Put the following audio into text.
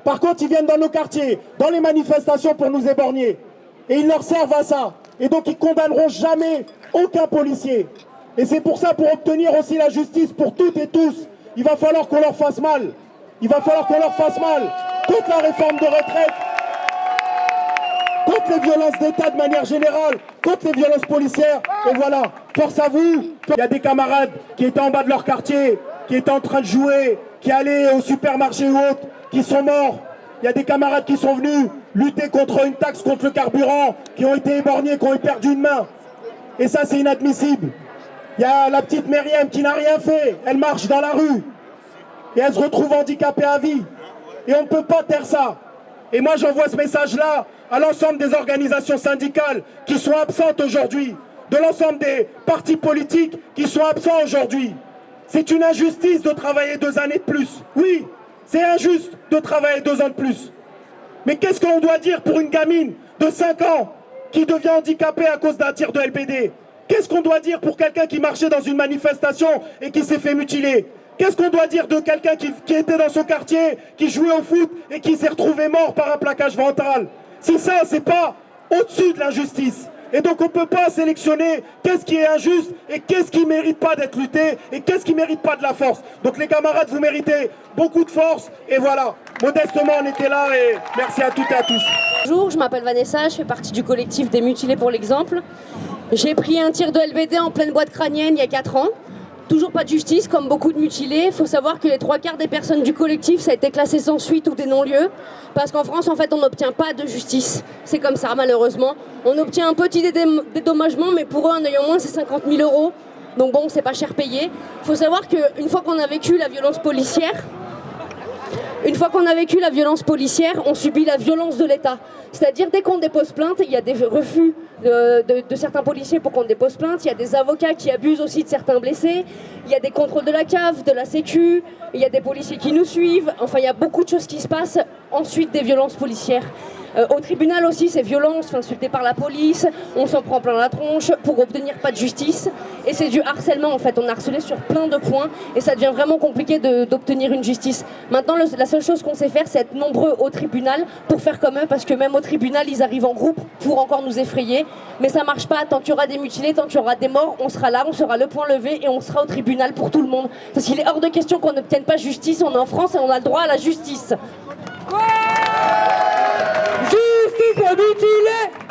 Par contre, ils viennent dans nos quartiers, dans les manifestations pour nous éborgner. Et ils leur servent à ça. Et donc, ils condamneront jamais aucun policier. Et c'est pour ça, pour obtenir aussi la justice pour toutes et tous, il va falloir qu'on leur fasse mal. Il va falloir qu'on leur fasse mal. Contre la réforme de retraite, contre les violences d'État de manière générale, contre les violences policières. Et voilà, force à vous. Il y a des camarades qui étaient en bas de leur quartier, qui étaient en train de jouer, qui allaient au supermarché ou autre, qui sont morts. Il y a des camarades qui sont venus lutter contre une taxe contre le carburant, qui ont été éborgnés, qui ont perdu une main. Et ça, c'est inadmissible. Il y a la petite Myriam qui n'a rien fait. Elle marche dans la rue. Et elle se retrouve handicapée à vie. Et on ne peut pas taire ça. Et moi, j'envoie ce message-là à l'ensemble des organisations syndicales qui sont absentes aujourd'hui, de l'ensemble des partis politiques qui sont absents aujourd'hui. C'est une injustice de travailler 2 années de plus. Oui, c'est injuste de travailler 2 ans de plus. Mais qu'est-ce qu'on doit dire pour une gamine de 5 ans qui devient handicapée à cause d'un tir de LBD? Qu'est-ce qu'on doit dire pour quelqu'un qui marchait dans une manifestation et qui s'est fait mutiler? Qu'est-ce qu'on doit dire de quelqu'un qui était dans son quartier, qui jouait au foot et qui s'est retrouvé mort par un plaquage ventral? Si ça, c'est pas au-dessus de l'injustice. Et donc on ne peut pas sélectionner qu'est-ce qui est injuste et qu'est-ce qui ne mérite pas d'être lutté et qu'est-ce qui ne mérite pas de la force. Donc les camarades, vous méritez beaucoup de force. Et voilà, modestement on était là et merci à toutes et à tous. Bonjour, je m'appelle Vanessa, je fais partie du collectif des mutilés pour l'exemple. J'ai pris un tir de LBD en pleine boîte crânienne il y a 4 ans. Toujours pas de justice, comme beaucoup de mutilés. Il faut savoir que les 3/4 des personnes du collectif, ça a été classé sans suite ou des non-lieux. Parce qu'en France, en fait, on n'obtient pas de justice. C'est comme ça, malheureusement. On obtient un petit dédommagement, mais pour eux, en ayant moins, c'est 50 000 €. Donc bon, c'est pas cher payé. Il faut savoir qu'une fois qu'on a vécu la violence policière, on subit la violence de l'État. C'est-à-dire, dès qu'on dépose plainte, il y a des refus de certains policiers pour qu'on dépose plainte. Il y a des avocats qui abusent aussi de certains blessés. Il y a des contrôles de la CAF, de la Sécu. Il y a des policiers qui nous suivent. Enfin, il y a beaucoup de choses qui se passent. Ensuite, des violences policières. Au tribunal aussi, c'est violence, insulté par la police, on s'en prend plein la tronche pour obtenir pas de justice. Et c'est du harcèlement en fait, on a harcelé sur plein de points et ça devient vraiment compliqué d'obtenir une justice. Maintenant, la seule chose qu'on sait faire, c'est être nombreux au tribunal pour faire comme eux, parce que même au tribunal, ils arrivent en groupe pour encore nous effrayer. Mais ça marche pas, tant qu'il y aura des mutilés, tant qu'il y aura des morts, on sera là, on sera le poing levé et on sera au tribunal pour tout le monde. Parce qu'il est hors de question qu'on n'obtienne pas justice, on est en France et on a le droit à la justice. Justice aux mutilés!